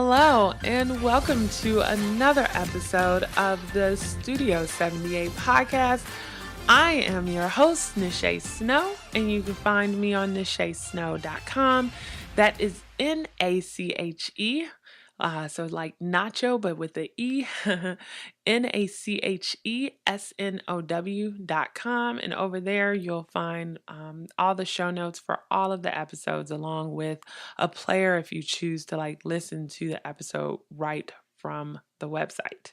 Hello, and welcome to another episode of the Studio 78 podcast. I am your host, Nache Snow, and you can find me on nachesnow.com. That is Nache. So like nacho, but with the E, NACHESNOW.com. And over there, you'll find all the show notes for all of the episodes, along with a player if you choose to like listen to the episode right from the website.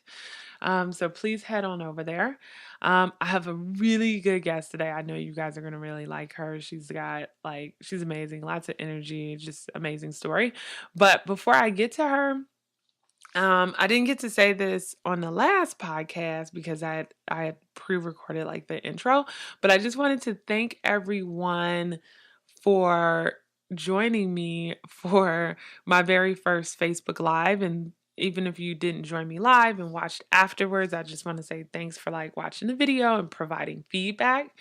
So please head on over there. I have a really good guest today. I know you guys are going to really like her. She's amazing, lots of energy, just amazing story. But before I get to her, I didn't get to say this on the last podcast because I had pre-recorded like the intro, but I just wanted to thank everyone for joining me for my very first Facebook Live. And even if you didn't join me live and watched afterwards, I just want to say thanks for like watching the video and providing feedback.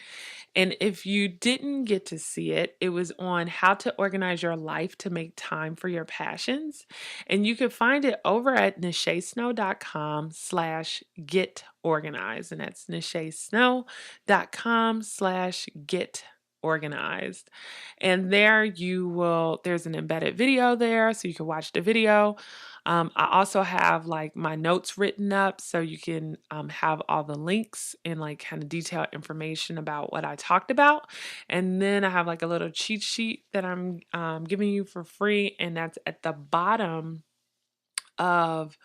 And if you didn't get to see it, it was on how to organize your life to make time for your passions. And you can find it over at nachesnow.com/get organized. And that's nachesnow.com/get organized. And there's an embedded video there, so you can watch the video. I also have like my notes written up so you can have all the links and like kind of detailed information about what I talked about. And then I have like a little cheat sheet that I'm giving you for free, and that's at the bottom of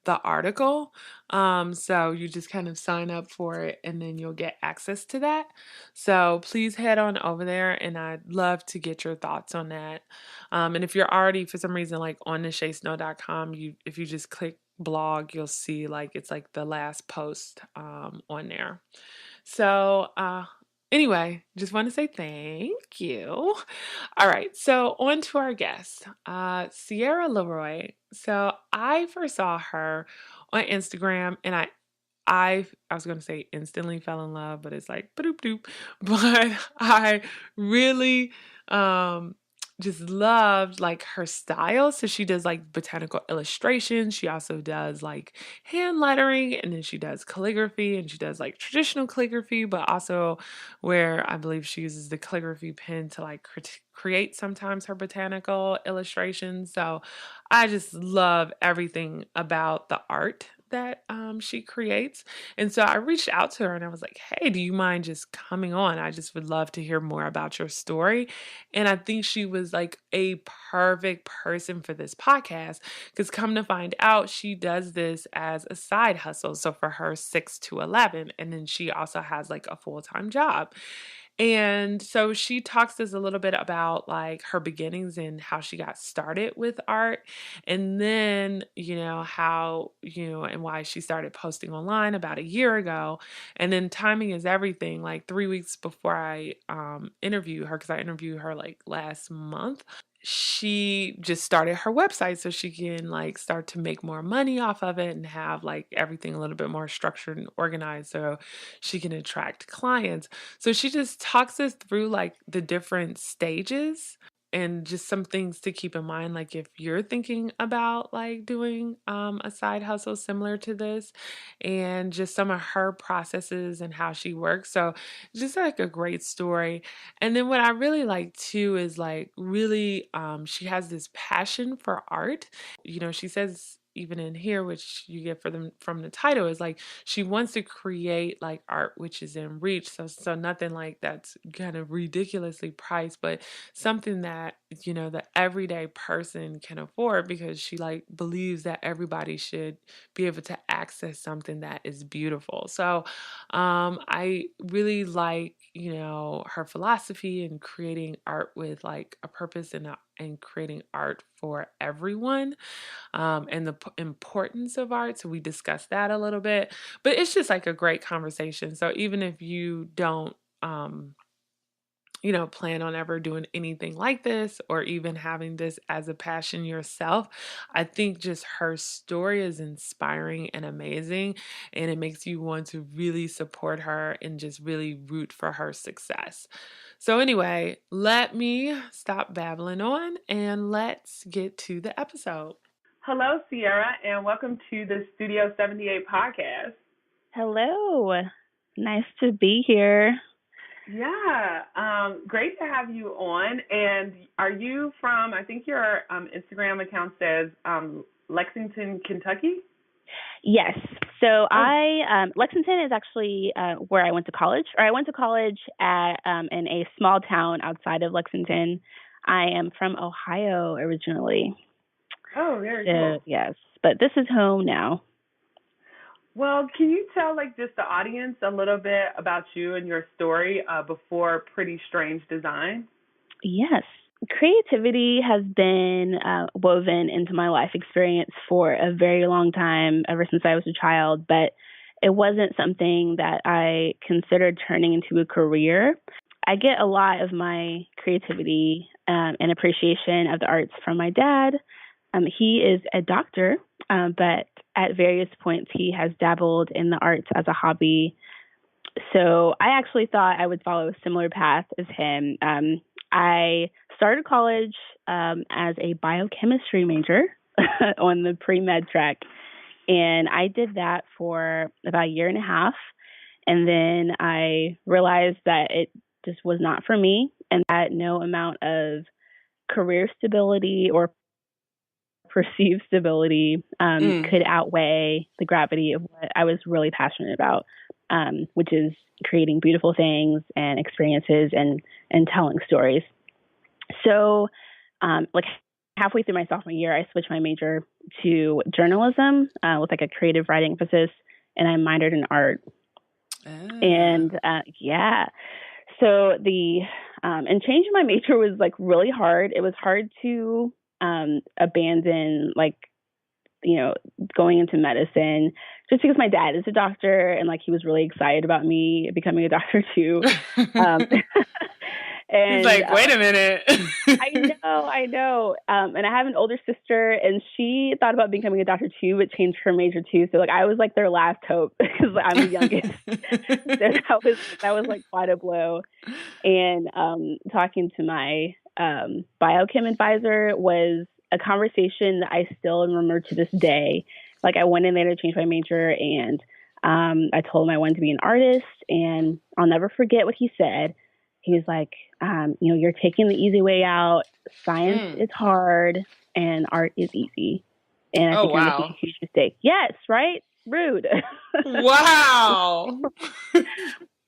the article. So you just kind of sign up for it and then you'll get access to that. So please head on over there, and I'd love to get your thoughts on that. And if you're already for some reason like on nachesnow.com, if you just click blog, you'll see like it's like the last post on there. So anyway, just want to say thank you. All right, so on to our guest, Ciara LeRoy. So I first saw her on Instagram, and I was going to say instantly fell in love, but it's like ba-doop doop. But I really just loved like her style. So she does like botanical illustrations. She also does like hand lettering, and then she does calligraphy, and she does like traditional calligraphy, but also where I believe she uses the calligraphy pen to like create sometimes her botanical illustrations. So I just love everything about the art that she creates. And so I reached out to her and I was like, hey, do you mind just coming on? I just would love to hear more about your story. And I think she was like a perfect person for this podcast, because come to find out, she does this as a side hustle. So for her 6 to 11, and then she also has like a full-time job. And so she talks to us a little bit about like her beginnings and how she got started with art, and then, how, and why she started posting online about a year ago. And then timing is everything. Like 3 weeks before I interviewed her, because I interviewed her like last month, she just started her website so she can like start to make more money off of it and have like everything a little bit more structured and organized so she can attract clients. So she just talks us through like the different stages and just some things to keep in mind, like if you're thinking about like doing a side hustle similar to this, and just some of her processes and how she works. So just like a great story. And then what I really like too is like really she has this passion for art. She says even in here, which you get from the title, is like she wants to create like art which is in reach. So nothing like that's kind of ridiculously priced, but something that the everyday person can afford, because she like believes that everybody should be able to access something that is beautiful. So I really like her philosophy in creating art with like a purpose, and creating art for everyone, and the importance of art. So we discussed that a little bit, but it's just like a great conversation. So even if you don't plan on ever doing anything like this, or even having this as a passion yourself, I think just her story is inspiring and amazing, and it makes you want to really support her and just really root for her success. So anyway, let me stop babbling on and let's get to the episode. Hello, Ciara, and welcome to the Studio 78 podcast. Hello. Nice to be here. Yeah, great to have you on. And are you from, I think your Instagram account says Lexington, Kentucky? Yes. So Oh, Lexington is actually where I went to college, or I went to college at in a small town outside of Lexington. I am from Ohio originally. oh, very So cool. yes, but this is home now. Well, can you tell just the audience a little bit about you and your story before Pretty Strange Design? Yes. Creativity has been woven into my life experience for a very long time, ever since I was a child, but it wasn't something that I considered turning into a career. I get a lot of my creativity and appreciation of the arts from my dad. He is a doctor, but at various points he has dabbled in the arts as a hobby. So I actually thought I would follow a similar path as him. I started college as a biochemistry major on the pre med track, and I did that for about a year and a half. And then I realized that it just was not for me, and that no amount of career stability or perceived stability Mm. could outweigh the gravity of what I was really passionate about, which is creating beautiful things and experiences and telling stories. So, like halfway through my sophomore year, I switched my major to journalism with like a creative writing emphasis, and I minored in art. Ah. And yeah, so the and changing my major was like really hard. It was hard to abandon like going into medicine just because my dad is a doctor and like he was really excited about me becoming a doctor too. Um, He's and like, wait a minute. I know. And I have an older sister, and she thought about becoming a doctor too, but changed her major too. So like I was like their last hope because I'm the youngest. So that was like quite a blow. And talking to my biochem advisor was a conversation that I still remember to this day. Like I went in there to change my major, and I told him I wanted to be an artist, and I'll never forget what he said. He was like, you're taking the easy way out. Science Mm. is hard, and art is easy. And I Oh, think you're making wow. a huge mistake. Yes, right? Rude. Wow.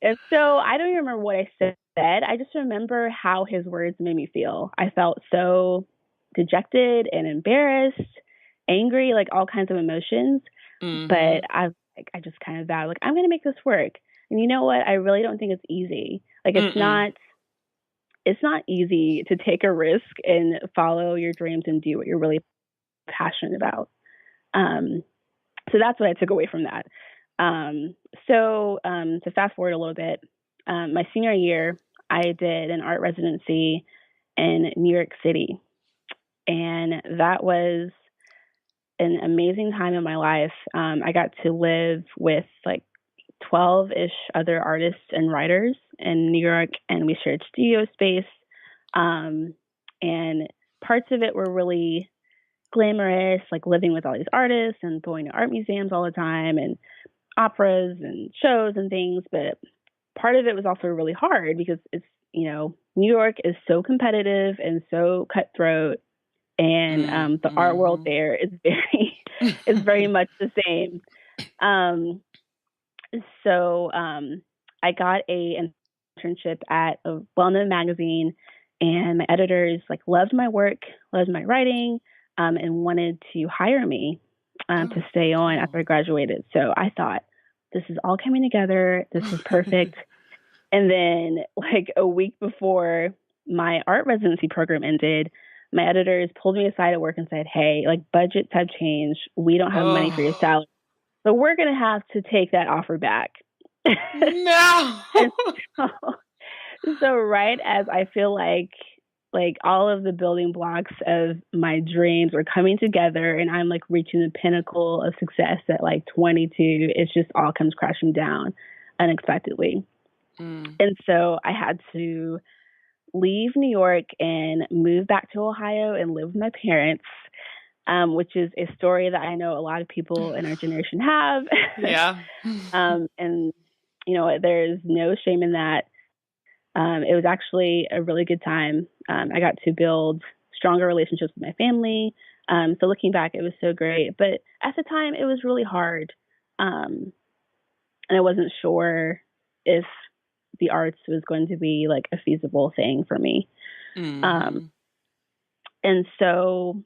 And so I don't even remember what I said. I just remember how his words made me feel. I felt so dejected and embarrassed, angry, like all kinds of emotions. But Mm-hmm. I just kind of vowed, like, I'm going to make this work. And you know what? I really don't think it's easy. Like, Mm-mm. it's not easy to take a risk and follow your dreams and do what you're really passionate about. Um, so that's what I took away from that. To fast forward a little bit, my senior year, I did an art residency in New York City, and that was an amazing time in my life. I got to live with like 12-ish other artists and writers in New York, and we shared studio space. Um, and parts of it were really glamorous, like living with all these artists and going to art museums all the time and operas and shows and things. But part of it was also really hard because New York is so competitive and so cutthroat, and the art world Mm-hmm. there is very much the same. Um, so I got an internship at a well-known magazine, and my editors like loved my work, loved my writing, and wanted to hire me Oh, to stay on after cool. I graduated. So I thought, this is all coming together. This is perfect. And then, like a week before my art residency program ended, my editors pulled me aside at work and said, "Hey, like budgets have changed. We don't have money for your Oh, salary, so we're going to have to take that offer back." no. And so, so right as I feel like all of the building blocks of my dreams are coming together and I'm like reaching the pinnacle of success at like 22, it just all comes crashing down unexpectedly. Mm. And so I had to leave New York and move back to Ohio and live with my parents. which is a story that I know a lot of people in our generation have. Yeah. And, there's no shame in that. It was actually a really good time. I got to build stronger relationships with my family. So looking back, it was so great. But at the time, it was really hard. And I wasn't sure if the arts was going to be like a feasible thing for me. Mm-hmm. And so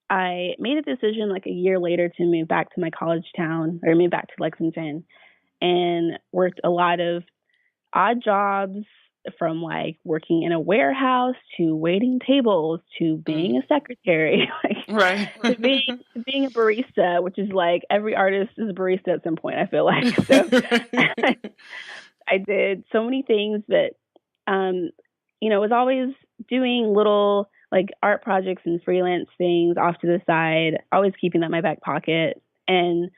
I made a decision like a year later to move back to my college town, or move back to Lexington, and worked a lot of odd jobs, from like working in a warehouse to waiting tables to being a secretary, Right. to being a barista, which is like every artist is a barista at some point, I feel like. So I did so many things that, was always doing little like art projects and freelance things off to the side, always keeping that in my back pocket. And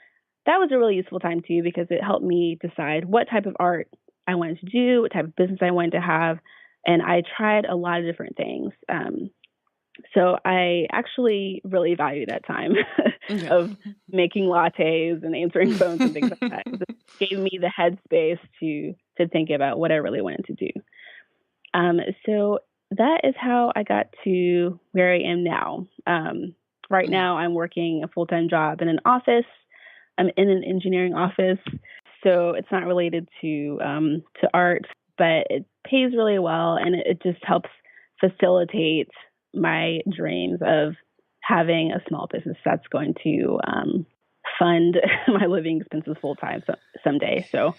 that was a really useful time too, because it helped me decide what type of art I wanted to do, what type of business I wanted to have. And I tried a lot of different things. So I actually really value that time of making lattes and answering phones and things like that. It gave me the headspace to think about what I really wanted to do. So that is how I got to where I am now. Right now, I'm working a full-time job in an office. I'm in an engineering office, so it's not related to art, but it pays really well, and it just helps facilitate my dreams of having a small business that's going to fund my living expenses full time someday. So,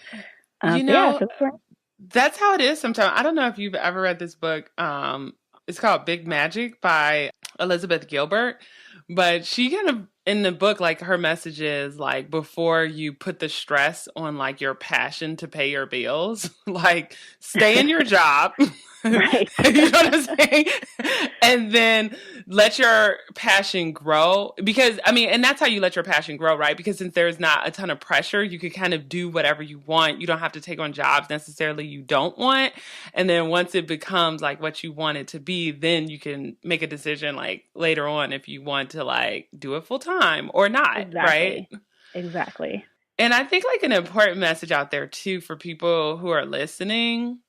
that's how it is sometimes. I don't know if you've ever read this book. It's called Big Magic by Elizabeth Gilbert. But she kind of, in the book, like her message is like, before you put the stress on like your passion to pay your bills, like stay in your job. Right. You know what I'm saying? And then let your passion grow. Because, and that's how you let your passion grow, right? Because since there's not a ton of pressure, you can kind of do whatever you want. You don't have to take on jobs necessarily you don't want. And then once it becomes like what you want it to be, then you can make a decision like later on if you want to like do it full time or not, Exactly. right? Exactly. And I think like an important message out there too for people who are listening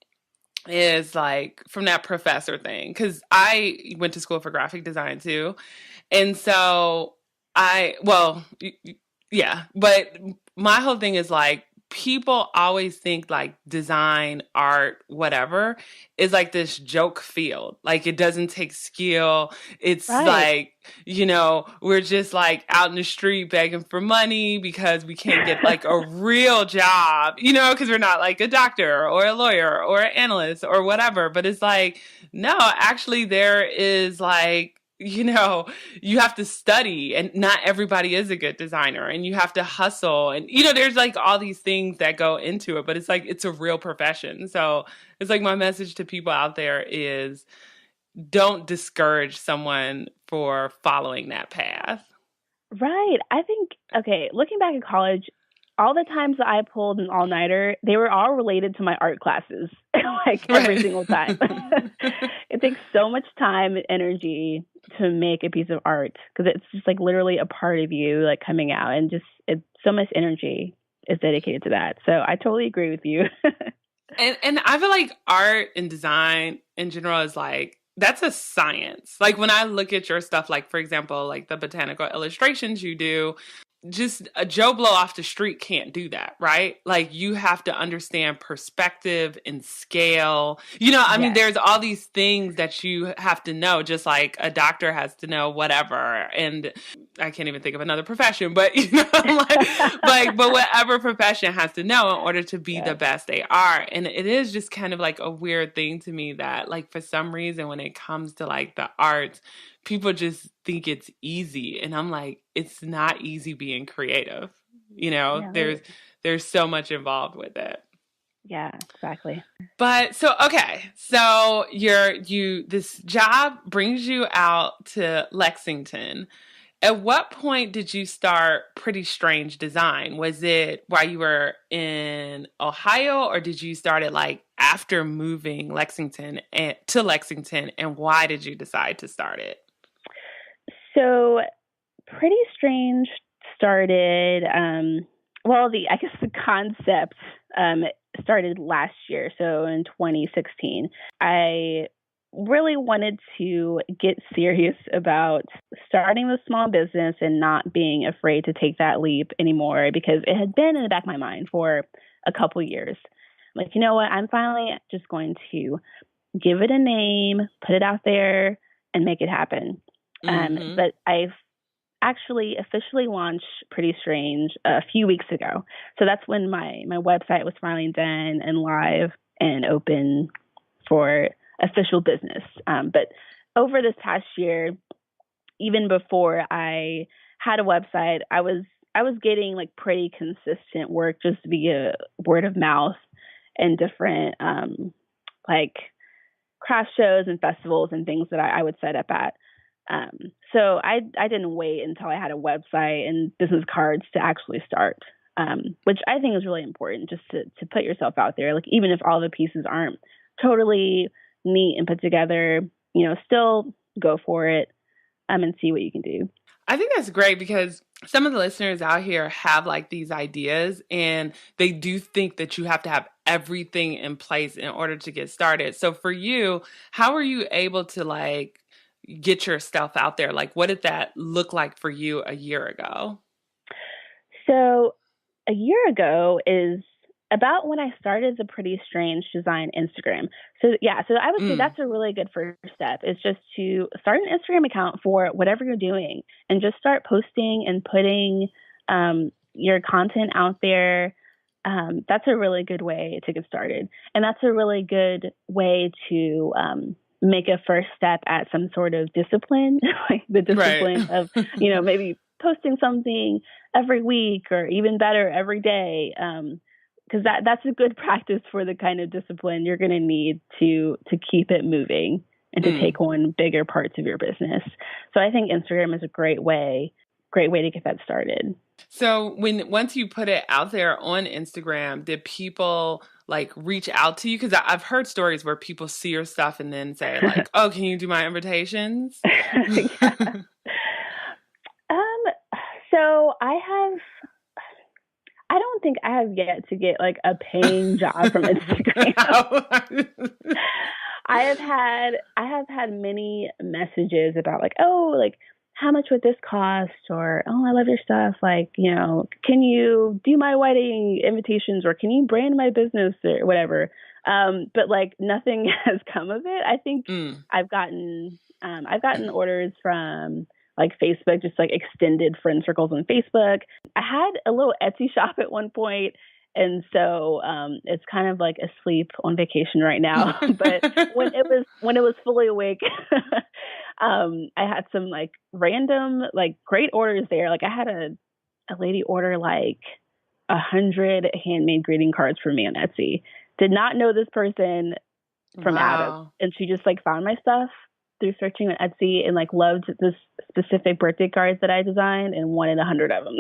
is like from that professor thing, because I went to school for graphic design too, and so yeah, but my whole thing is like people always think like design, art, whatever is like this joke field. Like it doesn't take skill. It's right. like, we're just like out in the street begging for money because we can't get like a real job, because we're not like a doctor or a lawyer or an analyst or whatever. But it's like, no, actually there is like, you have to study, and not everybody is a good designer, and you have to hustle, and there's like all these things that go into it, but it's like it's a real profession. So it's like my message to people out there is don't discourage someone for following that path. Right. I think, okay, looking back at college, all the times that I pulled an all-nighter, they were all related to my art classes, like every single time. It takes so much time and energy to make a piece of art, because it's just like literally a part of you like coming out, and just so much energy is dedicated to that. So I totally agree with you. And I feel like art and design in general is like, that's a science. Like when I look at your stuff, like for example, like the botanical illustrations you do, just a Joe Blow off the street can't do that, right? Like you have to understand perspective and scale. Yes. There's all these things that you have to know, just like a doctor has to know whatever. And I can't even think of another profession, but but whatever profession has to know in order to be the best they are. And it is just kind of like a weird thing to me that like for some reason when it comes to like the arts, people just think it's easy. And I'm like, it's not easy being creative. Yeah, right. There's so much involved with it. Yeah, exactly. But so, okay. So this job brings you out to Lexington. At what point did you start Pretty Strange Design? Was it while you were in Ohio, or did you start it like after moving to Lexington, and why did you decide to start it? So Pretty Strange started, I guess the concept started last year, so in 2016. I really wanted to get serious about starting a small business and not being afraid to take that leap anymore because it had been in the back of my mind for a couple years. Like, you know what? I'm finally just going to give it a name, put it out there, and make it happen. But I've actually officially launched Pretty Strange a few weeks ago. So that's when my website was finally done and live and open for official business. But over this past year, even before I had a website, I was getting like pretty consistent work just via word of mouth and different like craft shows and festivals and things that I would set up at. So I didn't wait until I had a website and business cards to actually start, which I think is really important just to put yourself out there. Like, even if all the pieces aren't totally neat and put together, still go for it, and see what you can do. I think that's great because some of the listeners out here have like these ideas and they do think that you have to have everything in place in order to get started. So for you, how were you able to like get your stuff out there? Like, what did that look like for you a year ago? So a year ago is about when I started the Pretty Strange Design Instagram. So I would say that's a really good first step, is just to start an Instagram account for whatever you're doing and just start posting and putting your content out there. That's a really good way to get started. And that's a really good way to make a first step at some sort of discipline, like the discipline of, maybe posting something every week or even better every day. Because that's a good practice for the kind of discipline you're going to need to keep it moving and to take on bigger parts of your business. So I think Instagram is a great way to get that started. So once you put it out there on Instagram, did people like reach out to you? Because I've heard stories where people see your stuff and then say like, "Oh, can you do my invitations?" So I don't think I have yet to get like a paying job from Instagram. I have had many messages about like, oh, like, how much would this cost? Or, oh, I love your stuff. Like, can you do my wedding invitations, or can you brand my business or whatever? But like nothing has come of it. I think I've gotten orders from like Facebook, just like extended friend circles on Facebook. I had a little Etsy shop at one point, and so it's kind of like asleep on vacation right now. But when it was fully awake, I had some like random like great orders there. Like I had a lady order like 100 handmade greeting cards for me on Etsy. Did not know this person from Adam, and she just like found my stuff through searching on Etsy and like loved this specific birthday cards that I designed and wanted 100 of them.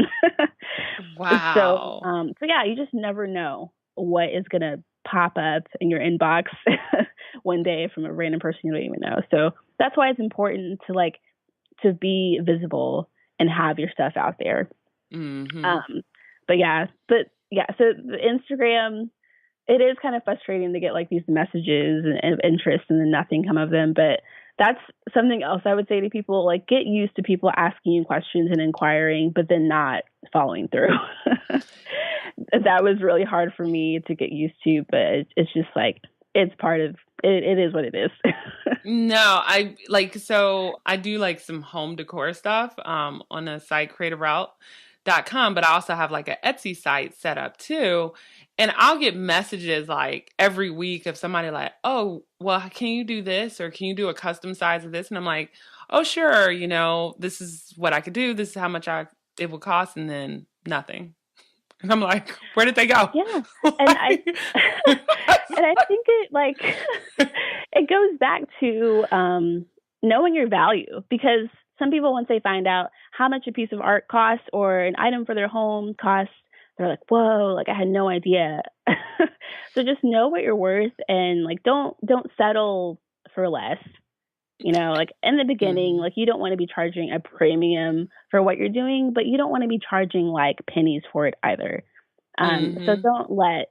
Wow. So yeah, you just never know what is going to pop up in your inbox one day from a random person you don't even know. So that's why it's important to be visible and have your stuff out there. So the Instagram, it is kind of frustrating to get like these messages and interest and then nothing come of them. But that's something else I would say to people, like, get used to people asking you questions and inquiring, but then not following through. That was really hard for me to get used to, but it's just like, it's part of it. It is what it is. No, I do like some home decor stuff on a site, creativeroute.com, but I also have like an Etsy site set up too. And I'll get messages like every week of somebody like, "Oh, well, can you do this? Or can you do a custom size of this?" And I'm like, "Oh, sure. This is what I could do. This is how much it will cost." And then nothing. And I'm like, where did they go? Yeah. And I think it goes back to knowing your value, because some people, once they find out how much a piece of art costs or an item for their home costs, they're like, whoa, like I had no idea. So just know what you're worth and like don't settle for less. Like in the beginning, Mm-hmm. like you don't want to be charging a premium for what you're doing, but you don't want to be charging like pennies for it either. So Mm-hmm. don't let,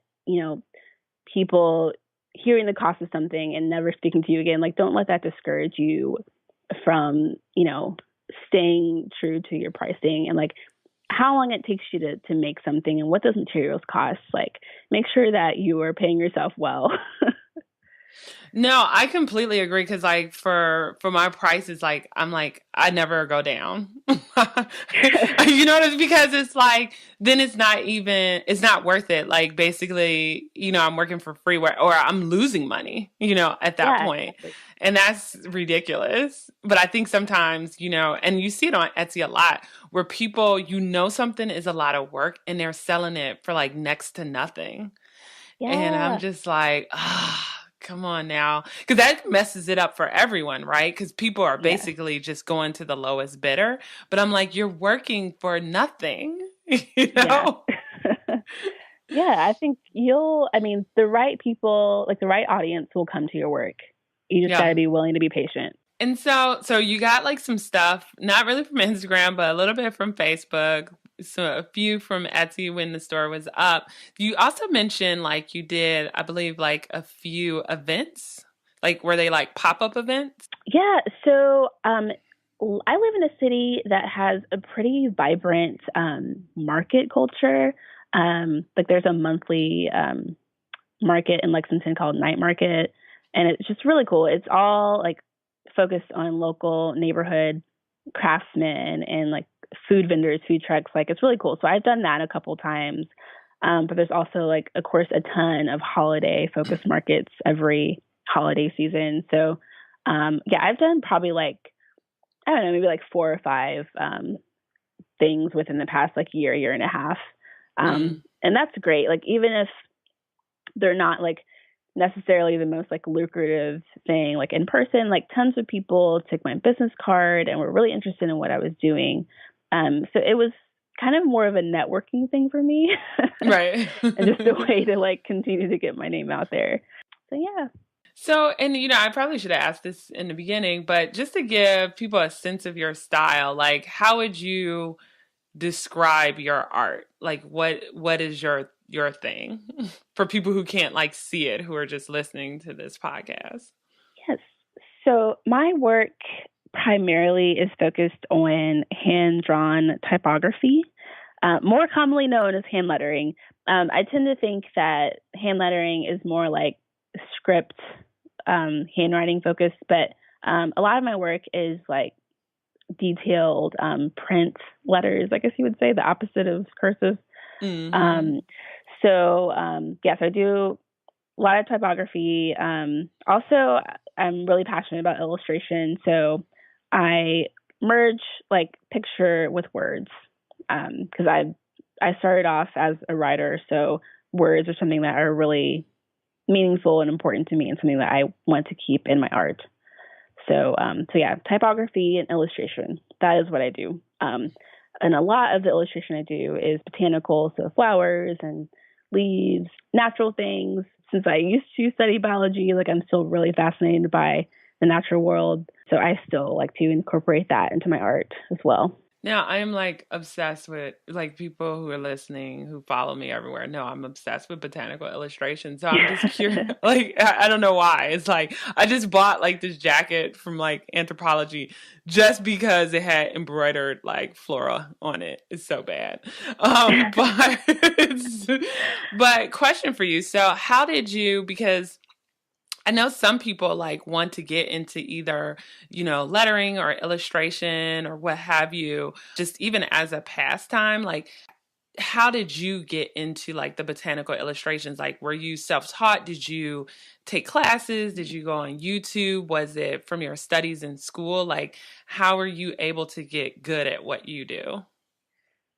people hearing the cost of something and never speaking to you again, like don't let that discourage you from, staying true to your pricing and like how long it takes you to make something and what those materials cost. Like make sure that you are paying yourself well. No, I completely agree because like for my prices, like I'm like I never go down. You know, it's because it's like then it's not worth it. Like basically, I'm working for free or I'm losing money, at that Yeah, point. exactly. And that's ridiculous. But I think sometimes, and you see it on Etsy a lot where people, something is a lot of work and they're selling it for like next to nothing. And I'm Yeah. just like, come on now. Because that messes it up for everyone, right? Because people are Yes. basically just going to the lowest bidder. But I'm like, you're working for nothing, you Yeah. know? Yeah, I think the right people, like the right audience will come to your work. You just got to Yeah. be willing to be patient. And so you got like some stuff, not really from Instagram, but a little bit from Facebook, so a few from Etsy when the store was up. You also mentioned like you did, I believe, like a few events, like were they like pop-up events? Yeah. So, I live in a city that has a pretty vibrant market culture. Like there's a monthly market in Lexington called Night Market, and it's just really cool. It's all like focused on local neighborhood craftsmen and like food vendors, food trucks. Like it's really cool. So I've done that a couple times. But there's also like, of course, a ton of holiday focused markets every holiday season. So yeah, I've done probably like I don't know, maybe like 4 or 5 things within the past like year and a half. Mm. And that's great. Like even if they're not like necessarily the most like lucrative thing like in person, like tons of people took my business card and were really interested in what I was doing. So it was kind of more of a networking thing for me Right. and just a way to like continue to get my name out there. So yeah. So, and I probably should have asked this in the beginning, but just to give people a sense of your style, like how would you describe your art? Like what is your thing for people who can't like see it, who are just listening to this podcast? Yes. So my work primarily is focused on hand drawn typography, more commonly known as hand lettering. I tend to think that hand lettering is more like script handwriting focused, but a lot of my work is like detailed print letters, I guess you would say, the opposite of cursive. Mm-hmm. Um, yes, I do a lot of typography. Also, I'm really passionate about illustration, so I merge like picture with words because I started off as a writer, so words are something that are really meaningful and important to me, and something that I want to keep in my art. So yeah, typography and illustration. That is what I do. And a lot of the illustration I do is botanical, so flowers and leaves, natural things. Since I used to study biology, like I'm still really fascinated by the natural world. So I still like to incorporate that into my art as well. Now I'm like obsessed with like people who are listening who follow me everywhere. No, I'm obsessed with botanical illustration. So I'm just curious. Like I don't know why. It's like I just bought like this jacket from like anthropology just because it had embroidered like flora on it. It's so bad. But but question for you. So how did you because I know some people like want to get into either, lettering or illustration or what have you, just even as a pastime. Like, how did you get into like the botanical illustrations? Like, were you self-taught? Did you take classes? Did you go on YouTube? Was it from your studies in school? Like, how were you able to get good at what you do?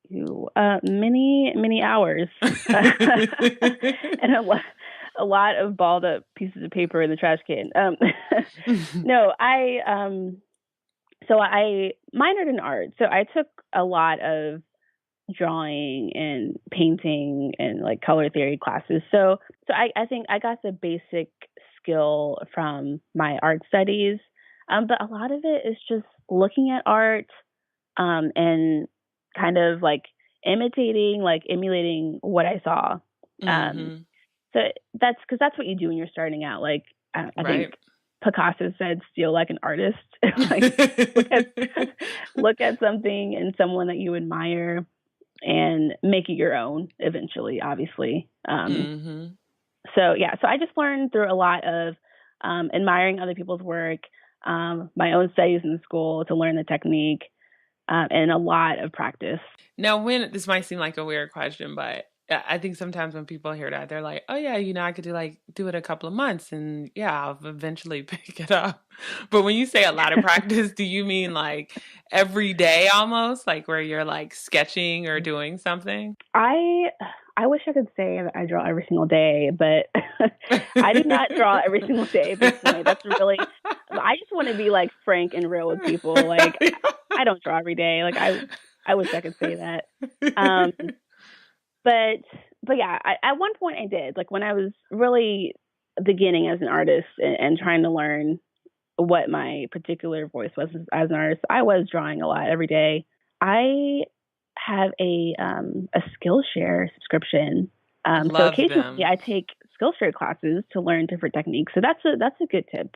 Many hours and a lot of balled up pieces of paper in the trash can. No, I minored in art, so I took a lot of drawing and painting and like color theory classes. So I think I got the basic skill from my art studies. But a lot of it is just looking at art, and kind of like imitating, like emulating what I saw. Um, Mm-hmm. so that's because that's what you do when you're starting out. Like I think Right. Picasso said, "Steal like an artist." Like look at look at something in someone that you admire and make it your own. Eventually, obviously. Mm-hmm. So yeah, so I just learned through a lot of admiring other people's work, my own studies in school to learn the technique, and a lot of practice. Now, when this might seem like a weird question, but I think sometimes when people hear that, they're like, "Oh yeah, I could do it a couple of months, and yeah, I'll eventually pick it up." But when you say a lot of practice, do you mean like every day almost, like where you're like sketching or doing something? I I wish I could say that I draw every single day, but I do not draw every single day at this point. That's really I just want to be like frank and real with people. Like I don't draw every day. Like I wish I could say that. Um, but yeah, at one point I did. Like when I was really beginning as an artist and trying to learn what my particular voice was as an artist, I was drawing a lot every day. I have a Skillshare subscription. So Love occasionally them. I take Skillshare classes to learn different techniques. So that's a good tip.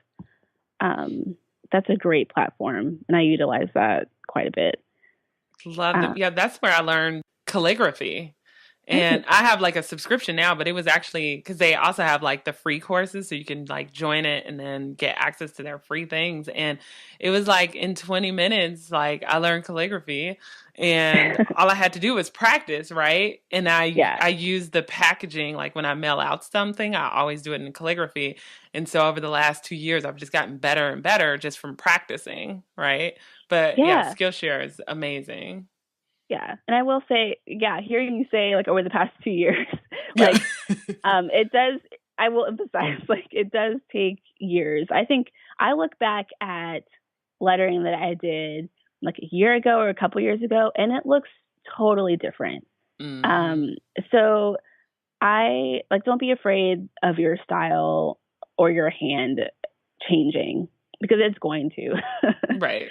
Um, that's a great platform, and I utilize that quite a bit. Love them. Uh, Yeah, that's where I learned calligraphy. oh, And I have like a subscription now, but it was actually because they also have like the free courses, so you can like join it and then get access to their free things. And it was like in 20 minutes, like I learned calligraphy, and all I had to do was practice, right? And yeah, I use the packaging, like when I mail out something, I always do it in calligraphy. And so over the last 2 years, I've just gotten better and better just from practicing, right? But yeah, yeah. Skillshare is amazing. Yeah. And I will say, yeah, hearing you say like over the past 2 years, Yeah. like it does I will emphasize like it does take years. I think I look back at lettering that I did like a year ago or a couple years ago and it looks totally different. Hmm. Um so I like don't be afraid of your style or your hand changing because it's going to. Right.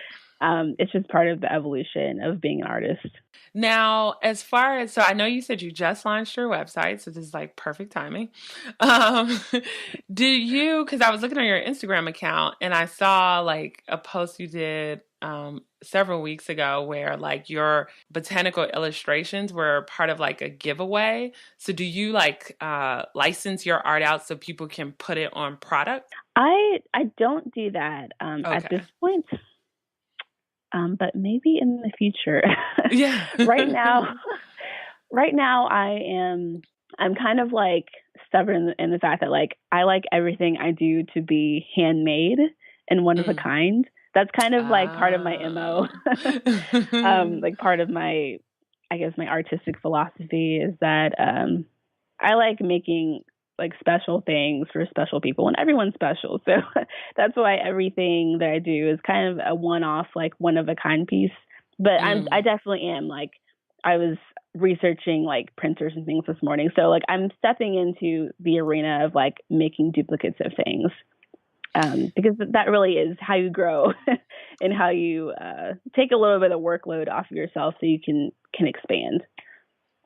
It's just part of the evolution of being an artist. Now, as far as, so I know you said you just launched your website, so this is like perfect timing. Um, do you, because I was looking on your Instagram account and I saw like a post you did several weeks ago where like your botanical illustrations were part of like a giveaway. So do you like license your art out so people can put it on product? I don't do that at this Okay. point, but maybe in the future. Yeah. right now, right now I'm kind of like stubborn in the fact that like I like everything I do to be handmade and one of a Mm. kind. That's kind of like part of my MO. Ah. Like part of my I guess my artistic philosophy is that I like making like special things for special people and everyone's special. So that's why everything that I do is kind of a one off, like one of a kind piece. But I Mm. definitely am like I was researching like printers and things this morning. So like I'm stepping into the arena of like making duplicates of things. Because that really is how you grow and how you take a little bit of workload off of yourself so you can expand.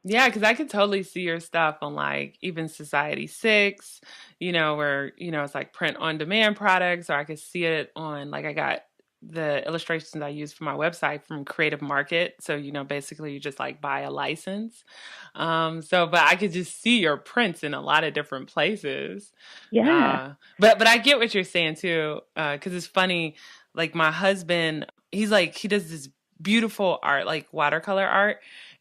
Yeah, because I could totally see your stuff on like even Society 6, where, it's like print on demand products, or I could see it on like I got the illustrations I use for my website from Creative Market. So, basically you just like buy a license. But I could just see your prints in a lot of different places. Yeah. But I get what you're saying too, because it's funny. Like my husband, he does this beautiful art, like watercolor art,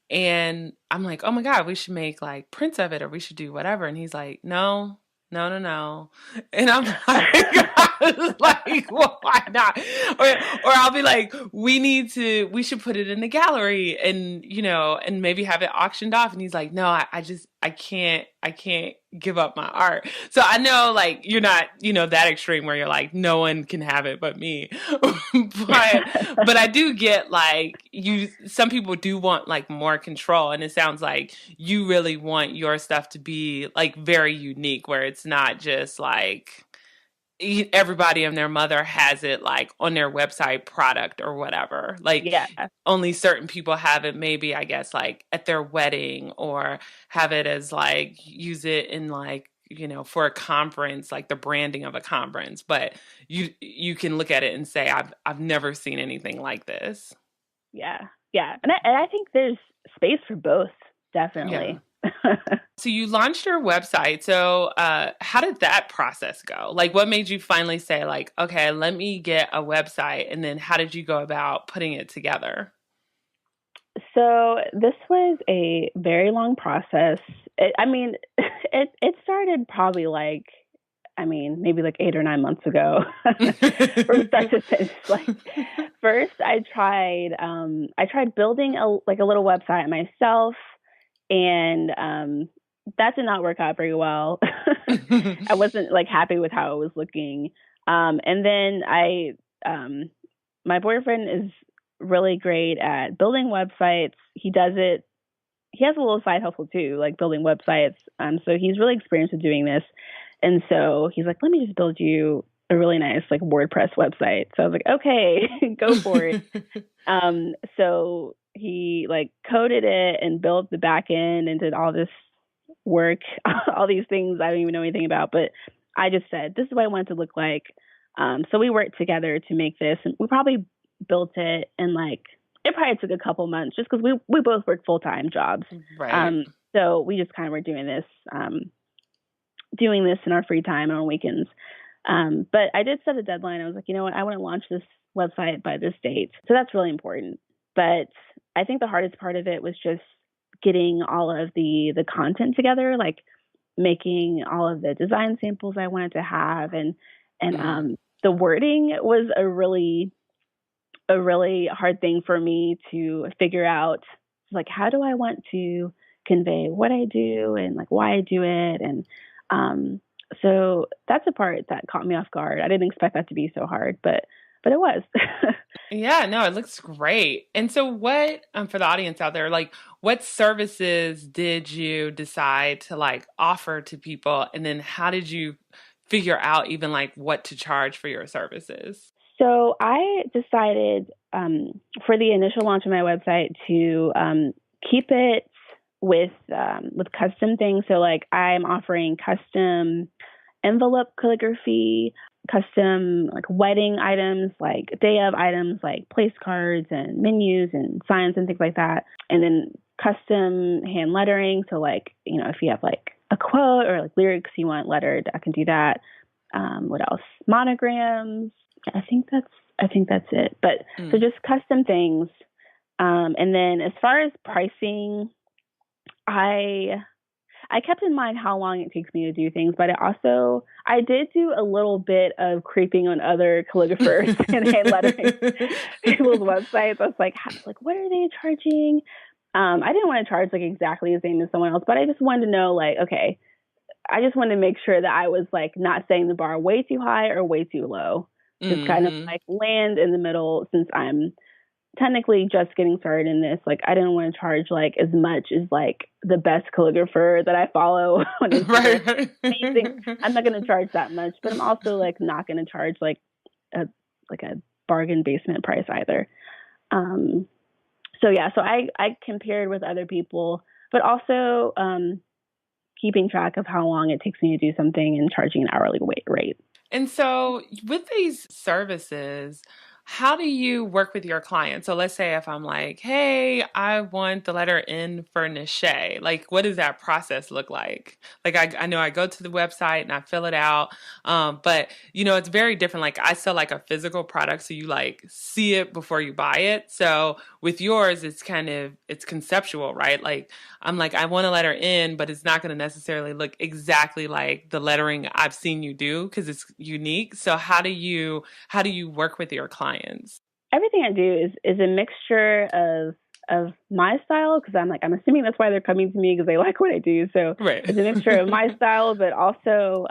and I'm like, oh my God, we should make like prints of it or we should do whatever. And he's like, no, no, no, no. And I'm like, I was like, well, why not? Or I'll be like, we should put it in the gallery and, and maybe have it auctioned off. And he's like, no, I can't give up my art. So I know like you're not, that extreme where you're like, no one can have it but me. But I do get like some people do want like more control. And it sounds like you really want your stuff to be like very unique where it's not just like everybody and their mother has it like on their website product or whatever. Like Yeah. only certain people have it, maybe I guess like at their wedding, or have it as like use it in like, for a conference, like the branding of a conference. But you can look at it and say, I've never seen anything like this. Yeah. Yeah. And I think there's space for both, Yeah. definitely. So you launched your website. So how did that process go? Like, what made you finally say, like, okay, let me get a website? And then how did you go about putting it together? So this was a very long process. I mean, it started probably like, I mean, maybe like 8 or 9 months ago from start to finish. Like first I tried building a little website myself, and that did not work out very well. I wasn't like happy with how it was looking. And then my boyfriend is really great at building websites. He does it. He has a little side hustle too, like building websites. So he's really experienced with doing this. And so he's like, let me just build you a really nice like WordPress website. So I was like, okay, go for it. So he like coded it and built the back end and did all this work, all these things I don't even know anything about. But I just said, this is what I want it to look like. So we worked together to make this, and we probably built it in like, it probably took a couple months just because we both work full-time jobs. Right. So we just kind of were doing this in our free time and on weekends. But I did set a deadline. I was like, you know what, I want to launch this website by this date. So that's really important. But I think the hardest part of it was just getting all of the content together, like making all of the design samples I wanted to have, and the wording was a really hard thing for me to figure out. Like, how do I want to convey what I do and like why I do it? And so that's a part that caught me off guard. I didn't expect that to be so hard, but it was. Yeah, no, it looks great. And so what, for the audience out there, like what services did you decide to like offer to people? And then how did you figure out even like what to charge for your services? So I decided for the initial launch of my website to keep it with custom things. So like I'm offering custom envelope calligraphy, custom like wedding items, like day of items, like place cards and menus and signs and things like that. And then custom hand lettering. So like, if you have like a quote or like lyrics you want lettered, I can do that. What else? Monograms. I think that's it. But so just custom things. And then as far as pricing, I kept in mind how long it takes me to do things, but I did do a little bit of creeping on other calligraphers and hand lettering people's websites. I was like, what are they charging? I didn't want to charge like exactly the same as someone else, but I just wanted to know, like, okay, I just wanted to make sure that I was like not setting the bar way too high or way too low. Just kind of like land in the middle, since I'm technically just getting started in this. Like, I didn't want to charge like as much as like the best calligrapher that I follow on Instagram. Right. I'm not going to charge that much, but I'm also like not going to charge like a bargain basement price either. So yeah, so I compared with other people, but also keeping track of how long it takes me to do something and charging an hourly rate. And so with these services, how do you work with your clients? So let's say if I'm like, hey, I want the letter N for Nache. Like, what does that process look like? Like, I know I go to the website and I fill it out. But, it's very different. Like, I sell like a physical product, so you like see it before you buy it. So with yours, it's conceptual, right? Like, I'm like, I want a letter N, but it's not going to necessarily look exactly like the lettering I've seen you do because it's unique. So how do you work with your clients? Everything I do is a mixture of my style, because I'm assuming that's why they're coming to me, because they like what I do. So right. It's a mixture of my style, but also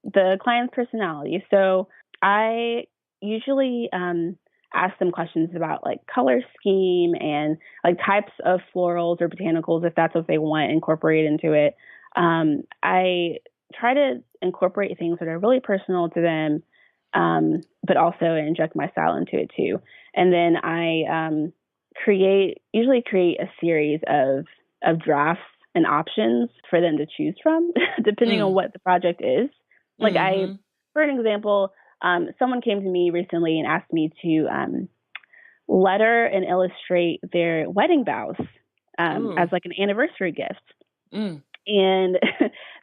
the client's personality. So I usually ask them questions about like color scheme and like types of florals or botanicals, if that's what they want incorporated into it. I try to incorporate things that are really personal to them, but also inject my style into it too. And then I usually create a series of drafts and options for them to choose from, depending on Mm. what the project is. Like Mm-hmm. for an example, someone came to me recently and asked me to letter and illustrate their wedding vows as Ooh. like an anniversary gift. Mm. And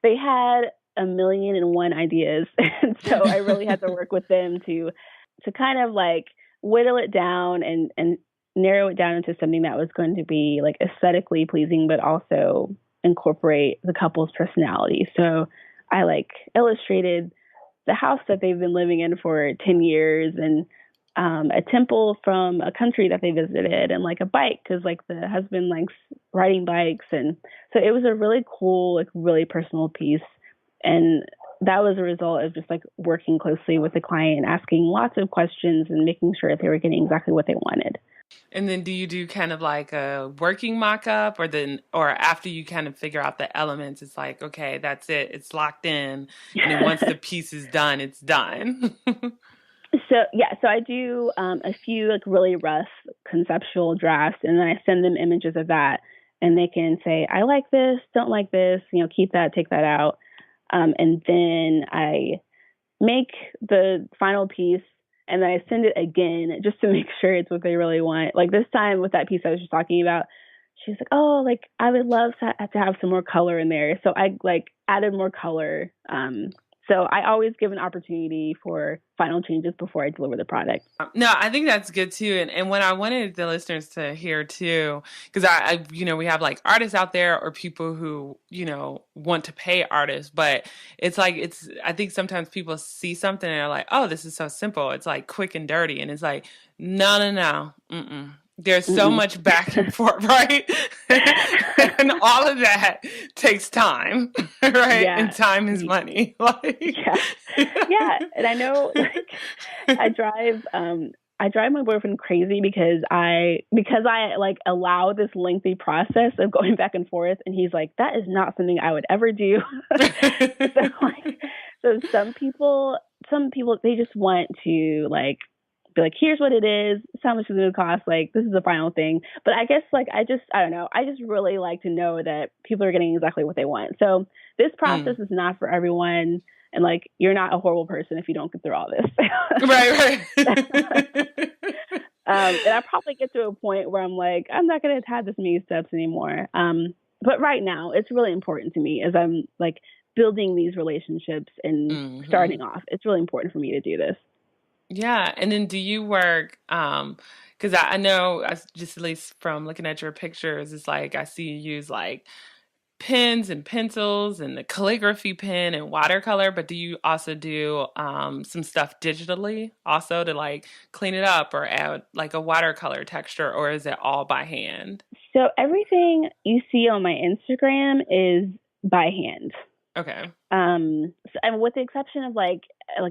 they had a million and one ideas. And so I really had to work with them to kind of like whittle it down and narrow it down into something that was going to be like aesthetically pleasing, but also incorporate the couple's personality. So I like illustrated the house that they've been living in for 10 years and a temple from a country that they visited and like a bike because like the husband likes riding bikes. And so it was a really cool, like really personal piece. And that was a result of just like working closely with the client and asking lots of questions and making sure that they were getting exactly what they wanted. And then do you do kind of like a working mock-up or after you kind of figure out the elements, it's like, okay, that's it. It's locked in. And then once the piece is done, it's done. So I do a few like really rough conceptual drafts, and then I send them images of that, and they can say, I like this, don't like this, keep that, take that out. And then I make the final piece and then I send it again just to make sure it's what they really want. Like this time with that piece I was just talking about, she's like, oh, like I would love to have some more color in there. So I like added more color. So I always give an opportunity for final changes before I deliver the product. No, I think that's good too. And what I wanted the listeners to hear too, because we have like artists out there or people who, want to pay artists, but I think sometimes people see something and they're like, oh, this is so simple. It's like quick and dirty. And it's like, no, no, no. Mm-mm. There's so Mm-mm. much back and forth, right? And all of that takes time, right? Yeah. And time is money. Yeah. Yeah. And I know like I drive my boyfriend crazy because I like allow this lengthy process of going back and forth and he's like, that is not something I would ever do. So some people they just want to like be like, here's what it is, this is how much it's gonna cost, like this is the final thing. But I guess like I don't know, I just really like to know that people are getting exactly what they want. So this process is not for everyone. And like, you're not a horrible person if you don't get through all this. Right. And I probably get to a point where I'm like, I'm not going to have this many steps anymore. But right now, it's really important to me as I'm like building these relationships and starting off. It's really important for me to do this. Yeah. And then do you work, because I know, just at least from looking at your pictures, it's like I see you use like pens and pencils and the calligraphy pen and watercolor, but do you also do some stuff digitally also to like clean it up or add like a watercolor texture, or is it all by hand? So everything you see on my Instagram is by hand. Okay. And with the exception of like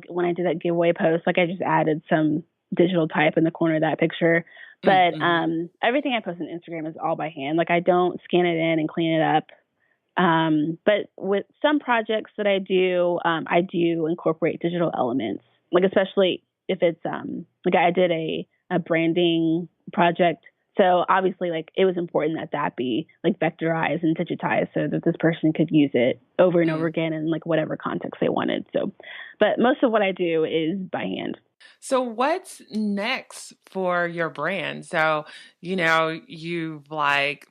when I did that giveaway post, like I just added some digital type in the corner of that picture. But everything I post on Instagram is all by hand. Like I don't scan it in and clean it up. But with some projects that I do incorporate digital elements, like especially if it's like I did a branding project. So obviously, like it was important that be like vectorized and digitized so that this person could use it over and over again in like whatever context they wanted. So, but most of what I do is by hand. So what's next for your brand? So, you've like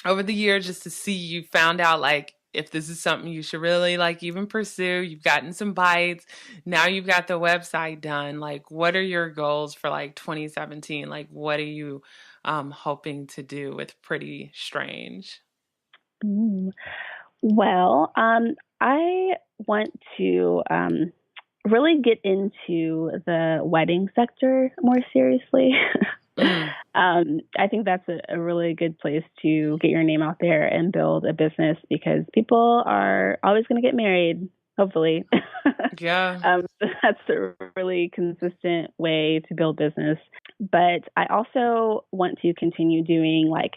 over the years just to see you found out like if this is something you should really like even pursue. You've gotten some bites. Now you've got the website done. Like what are your goals for like 2017? Like what are you hoping to do with Pretty Strange? Well, I want to really get into the wedding sector more seriously. I think that's a really good place to get your name out there and build a business because people are always going to get married, hopefully. Yeah. That's a really consistent way to build business. But I also want to continue doing like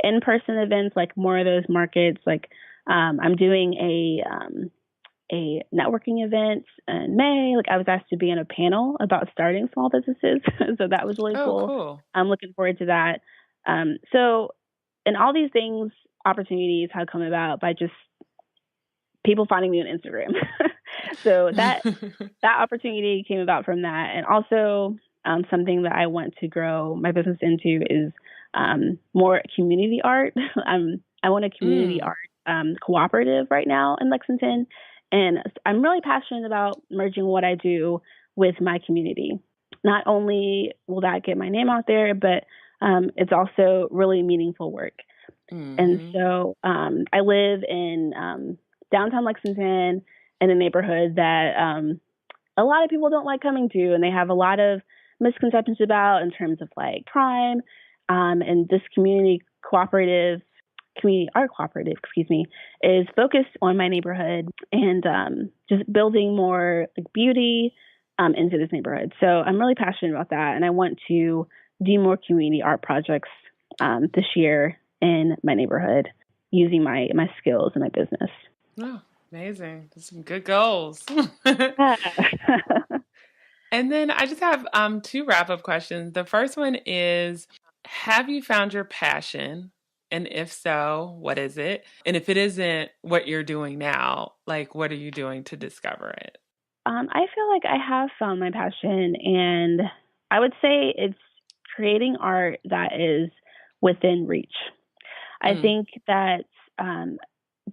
in-person events, like more of those markets. Like I'm doing a networking event in May. Like I was asked to be in a panel about starting small businesses. So that was really Oh, cool. cool. I'm looking forward to that. So, and all these things, opportunities have come about by just people finding me on Instagram. So that opportunity came about from that. And also something that I want to grow my business into is more community art. I want a community art cooperative right now in Lexington. And I'm really passionate about merging what I do with my community. Not only will that get my name out there, but it's also really meaningful work. And so I live in downtown Lexington in a neighborhood that a lot of people don't like coming to, and they have a lot of misconceptions about in terms of like crime. And this community art cooperative, is focused on my neighborhood and just building more like beauty into this neighborhood. So I'm really passionate about that, and I want to do more community art projects this year in my neighborhood using my skills in my business. Oh, amazing. That's some good goals. And then I just have two wrap-up questions. The first one is, have you found your passion? And if so, what is it? And if it isn't what you're doing now, like what are you doing to discover it? I feel like I have found my passion, and I would say it's creating art that is within reach. I think that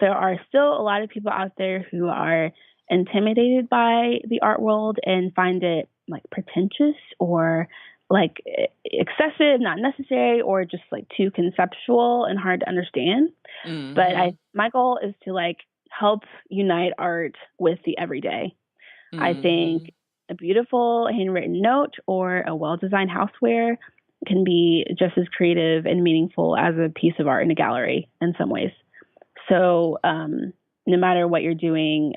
there are still a lot of people out there who are intimidated by the art world and find it like pretentious or like excessive, not necessary, or just like too conceptual and hard to understand. But my goal is to like help unite art with the everyday. I think a beautiful handwritten note or a well-designed houseware can be just as creative and meaningful as a piece of art in a gallery in some ways. So no matter what you're doing,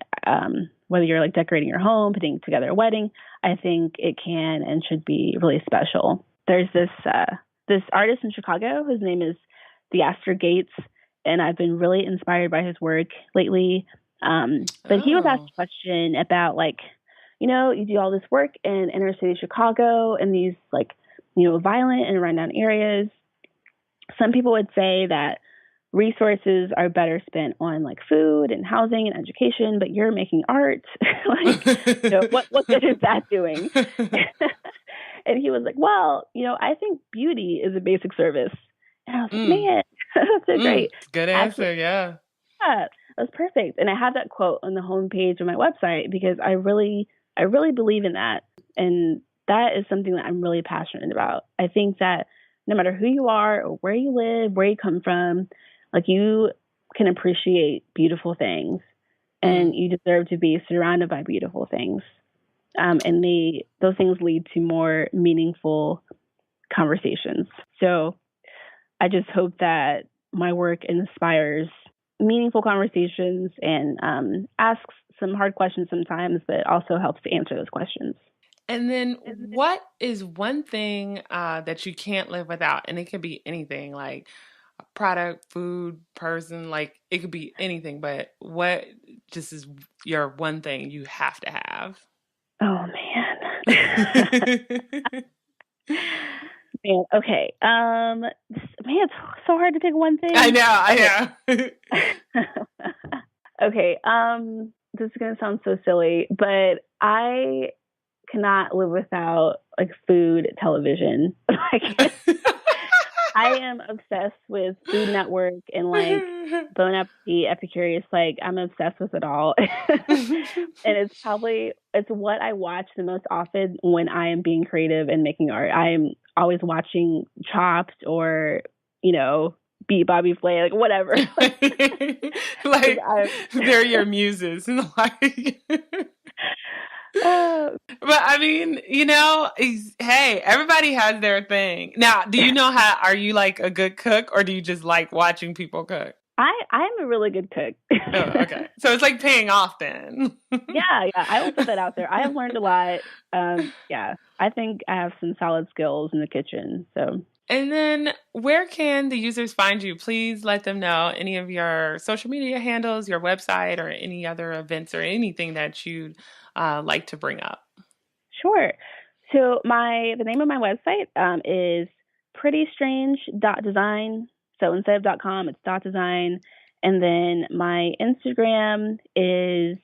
whether you're like decorating your home, putting together a wedding, I think it can and should be really special. There's this artist in Chicago. His name is Theaster Gates, and I've been really inspired by his work lately. But he was asked a question about like, you do all this work in inner city Chicago and these like, violent and rundown areas. Some people would say that resources are better spent on like food and housing and education, but you're making art. Like, what good is that doing? And he was like, well, I think beauty is a basic service. And I was like, man, that's so great. Good answer. Yeah. Yeah, that's perfect. And I have that quote on the homepage of my website because I really believe in that. And that is something that I'm really passionate about. I think that no matter who you are or where you live, where you come from, like you can appreciate beautiful things and you deserve to be surrounded by beautiful things. And those things lead to more meaningful conversations. So I just hope that my work inspires meaningful conversations and asks some hard questions sometimes, but also helps to answer those questions. And then what is one thing that you can't live without? And it could be anything like a product, food, person, like it could be anything, but what just is your one thing you have to have? Oh, man. Man, okay. Man, it's so hard to pick one thing. I know. Okay. This is gonna sound so silly, but I cannot live without like food television. I am obsessed with Food Network and like Bon Appetit, Epicurious. Like I'm obsessed with it all, and it's what I watch the most often when I am being creative and making art. I am always watching Chopped or Beat Bobby Flay, like whatever. Like they're your muses, like. But I mean, hey, everybody has their thing. Now, do you know are you like a good cook or do you just like watching people cook? I'm a really good cook. Oh, okay. So it's like paying off then. Yeah. I will put that out there. I have learned a lot. Yeah. I think I have some solid skills in the kitchen. So And then where can the users find you? Please let them know any of your social media handles, your website, or any other events or anything that you'd like to bring up. Sure. So the name of my website is prettystrange.design. So instead of .com, it's .design. And then my Instagram is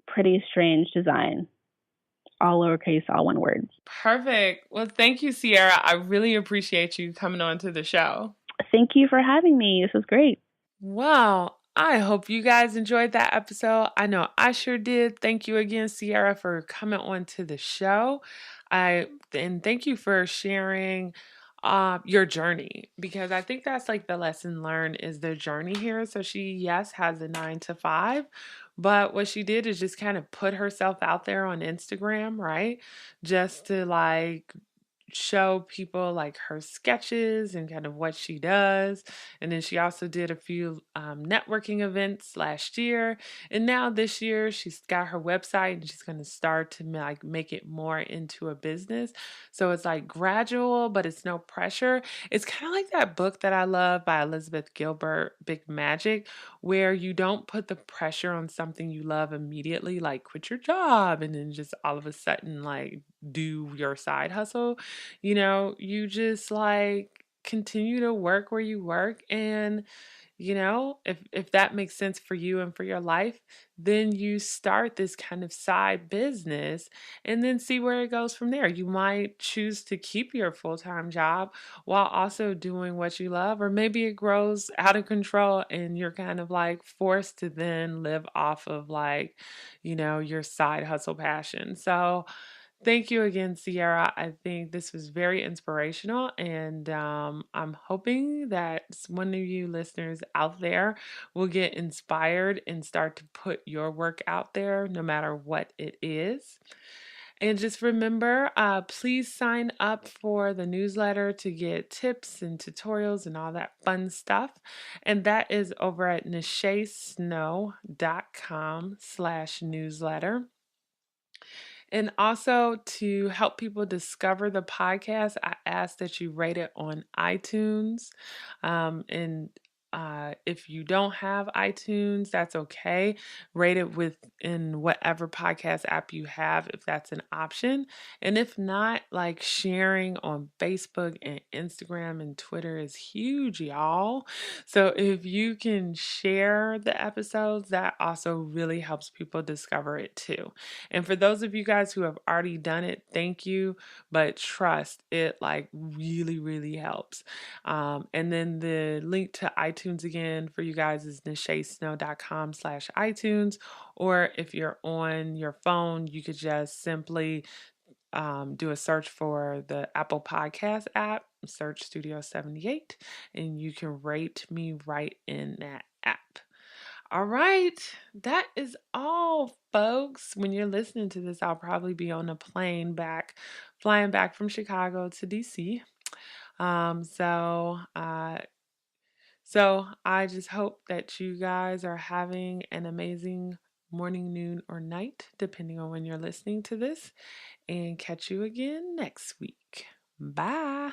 Pretty Strange Design, all lowercase, all one word. Perfect. Well, thank you, Ciara. I really appreciate you coming on to the show. Thank you for having me. This was great. Well, I hope you guys enjoyed that episode. I know I sure did. Thank you again, Ciara, for coming on to the show. And thank you for sharing your journey, because I think that's like the lesson learned is the journey here. So she, yes, has a 9 to 5, but what she did is just kind of put herself out there on Instagram, right? Just to like show people like her sketches and kind of what she does. And then she also did a few networking events last year. And now this year she's got her website and she's going to start to like make it more into a business. So it's like gradual, but it's no pressure. It's kind of like that book that I love by Elizabeth Gilbert, Big Magic, where you don't put the pressure on something you love immediately, like quit your job and then just all of a sudden like do your side hustle. You just like continue to work where you work, and if that makes sense for you and for your life, then you start this kind of side business and then see where it goes from there. You might choose to keep your full-time job while also doing what you love, or maybe it grows out of control and you're kind of like forced to then live off of like, your side hustle passion. So thank you again, Ciara. I think this was very inspirational, and I'm hoping that one of you listeners out there will get inspired and start to put your work out there, no matter what it is. And just remember, please sign up for the newsletter to get tips and tutorials and all that fun stuff. And that is over at nachesnow.com/newsletter. And also to help people discover the podcast, I ask that you rate it on iTunes. And if you don't have iTunes, that's okay. Rate it within whatever podcast app you have, if that's an option. And if not, like sharing on Facebook and Instagram and Twitter is huge, y'all. So if you can share the episodes, that also really helps people discover it too. And for those of you guys who have already done it, thank you. But trust, it like really, really helps. And then the link to iTunes again for you guys is nachesnow.com/iTunes. Or if you're on your phone, you could just simply do a search for the Apple Podcast app, search Studio 78, and you can rate me right in that app. All right, that is all, folks. When you're listening to this, I'll probably be on a plane flying back from Chicago to DC. Um, so, uh, so I just hope that you guys are having an amazing morning, noon, or night, depending on when you're listening to this, and catch you again next week. Bye.